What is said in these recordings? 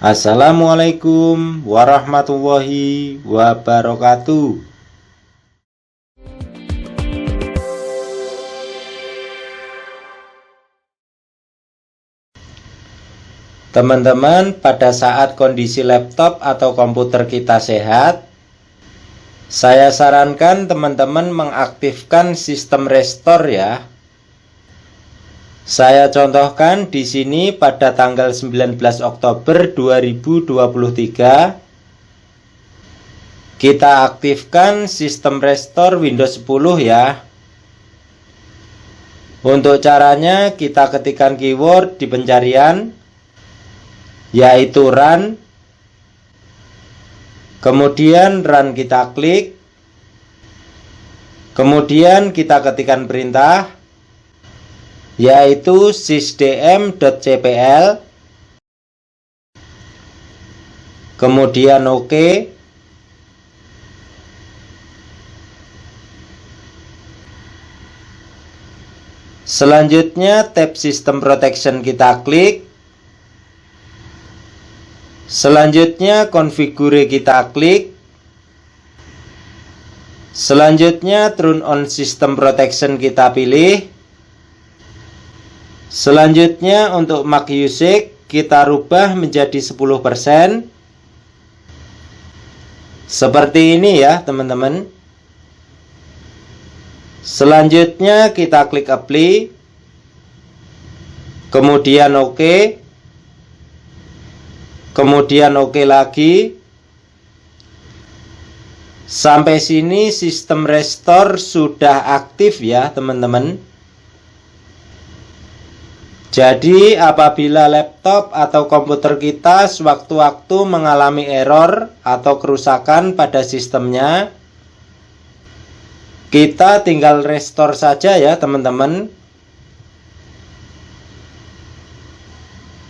Assalamualaikum warahmatullahi wabarakatuh. Teman-teman, pada saat kondisi laptop atau komputer kita sehat, saya sarankan teman-teman mengaktifkan sistem restore ya. Saya contohkan di sini pada tanggal 19 Oktober 2023 kita aktifkan sistem restore Windows 10 ya. Untuk caranya kita ketikkan keyword di pencarian yaitu run. Kemudian run kita klik. Kemudian kita ketikkan perintah yaitu sysdm.cpl, kemudian OK. Selanjutnya tab System Protection kita klik. Selanjutnya konfigure kita klik. Selanjutnya turn on System Protection kita pilih. Selanjutnya untuk Mac usage kita rubah menjadi 10%. Seperti ini ya teman-teman. Selanjutnya kita klik apply. Kemudian OK. Kemudian OK lagi. Sampai sini sistem restore sudah aktif ya teman-teman. Jadi apabila laptop atau komputer kita sewaktu-waktu mengalami error atau kerusakan pada sistemnya, kita tinggal restore saja ya teman-teman.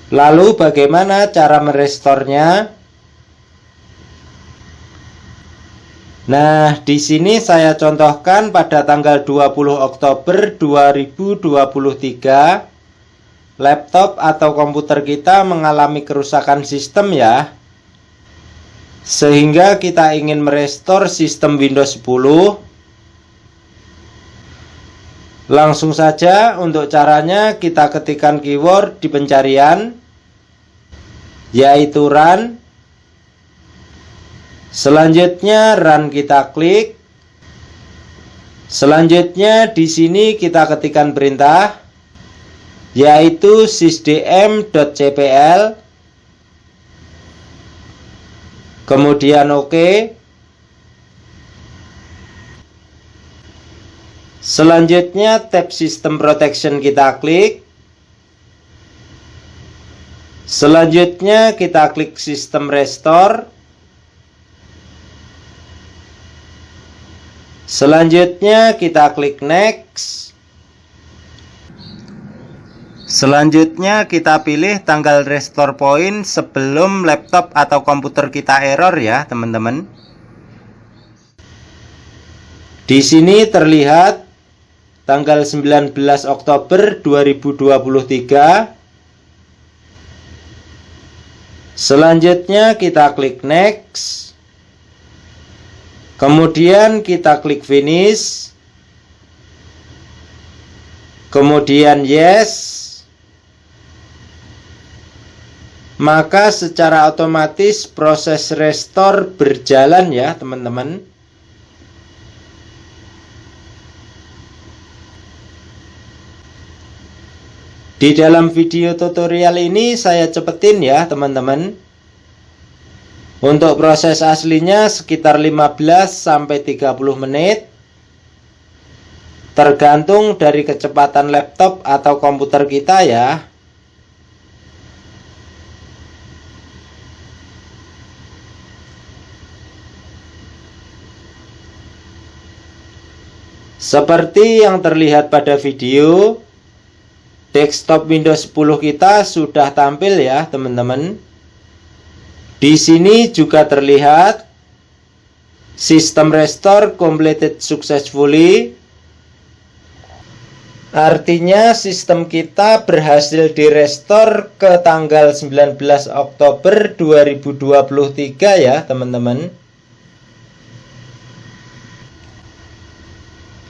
Lalu bagaimana cara merestorenya? Nah, di sini saya contohkan pada tanggal 20 Oktober 2023 laptop atau komputer kita mengalami kerusakan sistem ya, sehingga kita ingin merestore sistem Windows 10. Langsung saja untuk caranya kita ketikkan keyword di pencarian yaitu run. Selanjutnya run kita klik. Selanjutnya di sini kita ketikkan perintah yaitu sysdm.cpl, kemudian OK. Selanjutnya tab System Protection kita klik. Selanjutnya kita klik System Restore. Selanjutnya kita klik Next. Selanjutnya kita pilih tanggal restore point sebelum laptop atau komputer kita error ya teman-teman. Di sini terlihat tanggal 19 Oktober 2023. Selanjutnya kita klik Next. Kemudian kita klik Finish. Kemudian Yes. Maka secara otomatis proses restore berjalan ya teman-teman. Di dalam video tutorial ini saya cepetin ya teman-teman. Untuk proses aslinya sekitar 15 sampai 30 menit. Tergantung dari kecepatan laptop atau komputer kita ya. Seperti yang terlihat pada video, desktop Windows 10 kita sudah tampil ya teman-teman. Di sini juga terlihat system restore completed successfully. Artinya sistem kita berhasil direstore ke tanggal 19 Oktober 2023 ya teman-teman.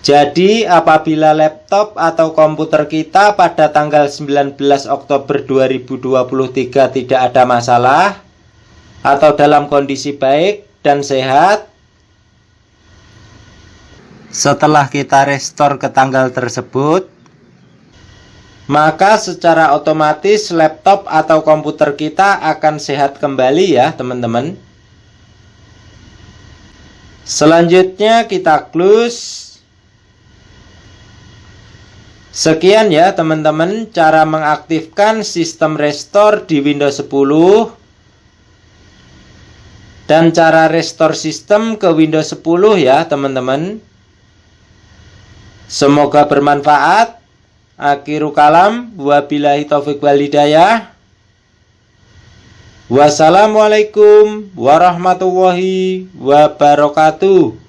Jadi apabila laptop atau komputer kita pada tanggal 19 Oktober 2023 tidak ada masalah atau dalam kondisi baik dan sehat, setelah kita restore ke tanggal tersebut, maka secara otomatis laptop atau komputer kita akan sehat kembali ya teman-teman. Selanjutnya kita close. Sekian ya teman-teman cara mengaktifkan sistem restore di Windows 10 dan cara restore sistem ke Windows 10 ya teman-teman. Semoga bermanfaat. Akhiru kalam, wabillahi taufiq wal hidayah. Wassalamualaikum warahmatullahi wabarakatuh.